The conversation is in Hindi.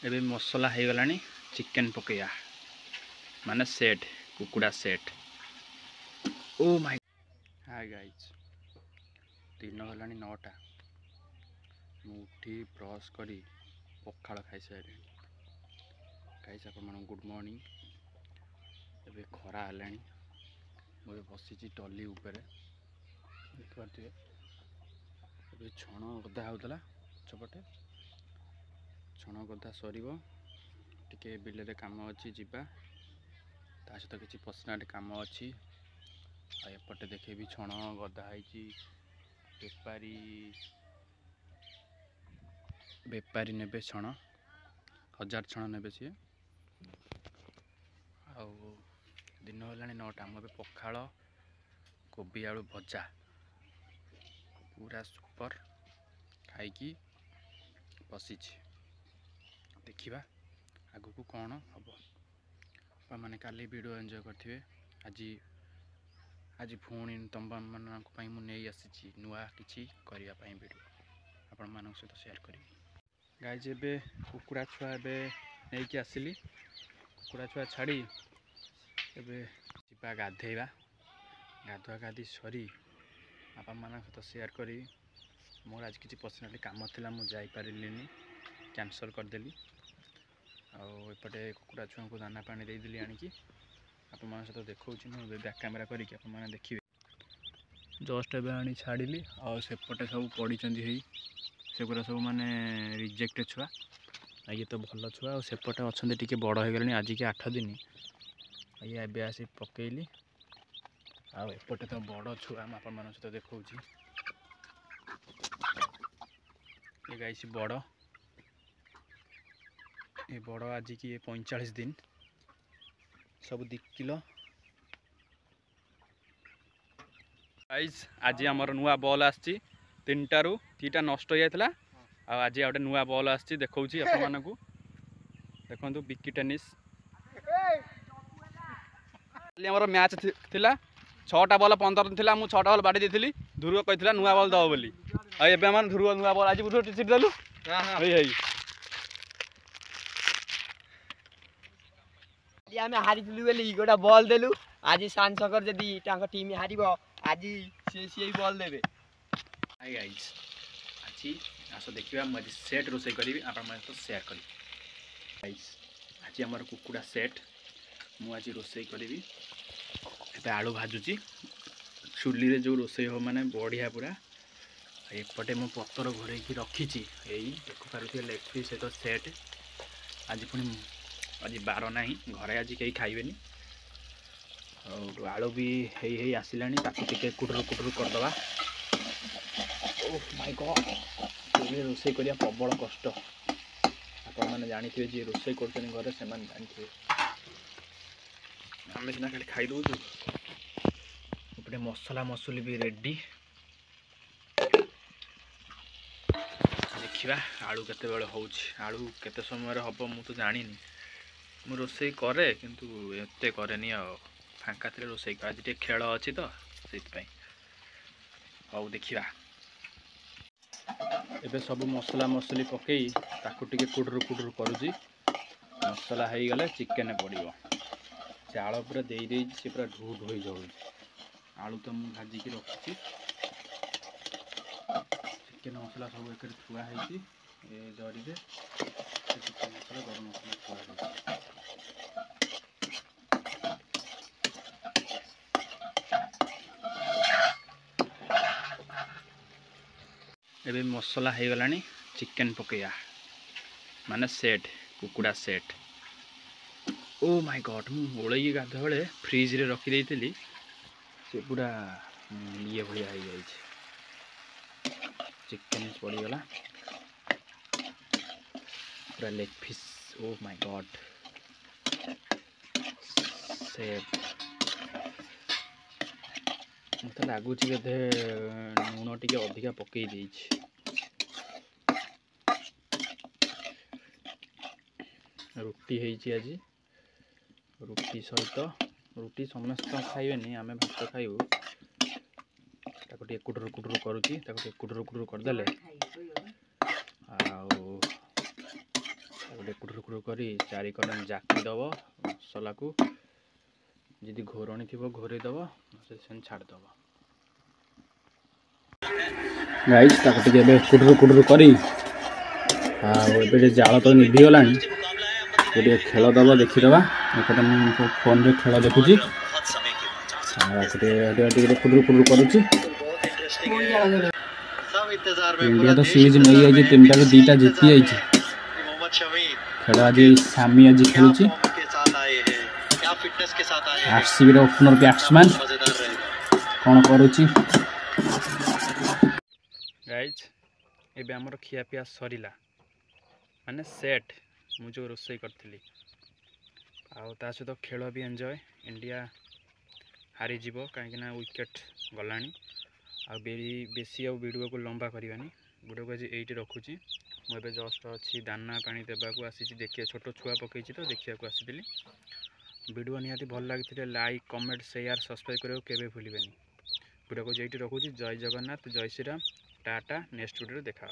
एबे मसला हो गलानी चिकेन पकैया माने सेट कुकुड़ा set. Oh my hi guys दिन गलानी 9टा मुठी ब्रश करी पखाड़ खाई सारे गाइज आपण गुड मॉर्निंग। एबे खरा हलानी मुझे बसी टली उपरे देखिए एबे छण गदा होता चपटे छण गदा सर टिके बिल काम अच्छी जीवा ता सहित किसी पर्सनाल काम अच्छी एपटे देखे भी छण गदा बेपारी बेपारी ने छण 1000 छण ने सी दिन है 9टा मुझे पखाड़ कोबी आलू भजा पूरा सुपर खाई बसी देखा आग को कौन हम आप मैंने काली वीडियो एंजॉय करेंगे। आज आज पुणी तुम मानी मुझे आसी नुआ कि करने वीडियो आपण मान सहित शेयर करी गाइज एबे कुकुड़ा छुआ एबे नहीं कि आसिली कुकुड़ा छुआ छाड़ी एबे जीवा गाधेवा गाधुआ गाधी सरी बापा मान सहित शेयर करी मोर आज किसी पर्सनाली काम था मुझे जापारे कैंसल करदेली आउपटे कुकुड़ा छुआ को दाना पानी देदेली आणिकी आप सहित देखा मुझे बैक कैमेरा करके आप देखिए जस्ट एबे आनी छाड़ी आउपटे सब पड़ी सेगुरा सब माने रिजेक्ट छुआ ये तो भल छुआ सेपटे अच्छा टी बड़ हो गले आज के 8 दिन ये एबे आसी पकेली आउपटे तो बड़ छुआ आप सहित देखा ये गाइसी बड़ ये बड़ आज की 45 दिन सब 2 किलो गाइस आज आमर नुआ बॉल आसी 3टारू 2टा नष्ट हो जाता आज गोटे नुआ बॉल आसी देखा देखो बिकी टेनिस आमर मैच थिला 6टा बॉल 15 थिला मु 6टा बॉल बाड़ी देली ध्रुव कहला नुआ बॉल दब बोली एबे हम ध्रुव नुआ बॉल आज टी देलु आम हारी गोटे बल देलु आज सान सकर जदि टीम हार आज सी बल देवे आज आस देखा मुझे सेट रोसे करी आप शेयर करी आज आम कुकुड़ा सेट मुझे रोसे करी आलू भाजुची चुली रे जो रोसे हो माने बढ़िया पूरा एपटे मो पतर घोड़े रखी यही देखिपे लेग पीस सहित सेट आज पुणी आज बार ना घरे आज कहीं खाइबेनी आलू भी हे आसला टे कुटुर कुटुर करदे। ओह माय गॉड रोसे करिया प्रबल कष्ट आप मैंने जानी जी रोसे कर घरे से जानी आम सीना खाली खाई दौचु एपटे मसला मसली भी रेडी देखा आलू केते बेले आलू केते समय हम मुझे जानी मु रोसे करे किंतु एते करेनी फांका थे रोसे आज टे खेल अच्छी तो से हाउ देखा एबे सब मसला मसली पकई ताकू टिके कुडुर कुडुर करुची मसला हो गले चिकेन पड़ो से आलू पूरा दे सी पूरा ढू ढोई जाऊँ आलू तो मुझे भाजिकी रखी चिकेन मसला सब एक थुआ जरी चिकेन मसला गरम मसला थुआ एबे मसला हो गलानी चिकेन पकैया माने सेट कुकुड़ा सेट। ओ माय गॉड मु ओलैकी गाधा बेले फ्रिज रे रखी देइतिली से पूरा ये भलिया हो जाए चिकेन पड़गला पूरा leg piece. Oh my god सेट मत लगुच बोधे लुण टी अधिका पकई दे रुटी आज रुटी सहित रुटी समस्त खाइबेनी आम भात खाइबू कुटुर कुटुर करुच्ची कुटुर कुटुर करदे गोटे कुटुर करी चारि कलम जाकी दब मसला को जदि घोरणी थी घोरे दब से छाड़दब गाइस कुटुर करी जाल तो निभिगला गोटे खेल दब देखीदबा एपटे मुझे फोन रे खेल देखुची कुटुर करुच्ची इंडिया तो सीरीज नहीं आई 3टा रू 2टा जीती आई खेल आज सामी आज खेलुची आरसीबी रो ओपनर बैट्समैन कौन करुची गाइज एबे हमर खिया पिया सरीला माने सेट मु जो रोसई करथिली आ ता सहित खेल भी एंजॉय इंडिया हारी जीवो कहीं ना विकेट गलानी आ बेसी आ वीडियो को लंबा करवानी वीडियो को आज ये रखुची मुझे जस्ट अच्छी दाना पानी देवाक आसी देखिए छोट छुआ पकई तो देखा आसी वीडियो निहाती भल लगी लाइक कमेंट शेयर सब्सक्राइब करें केवे भूलें वीडियो को ये रखुची जय जगन्नाथ जय श्रीराम टाटा नेक्स्ट वीडियो देखा।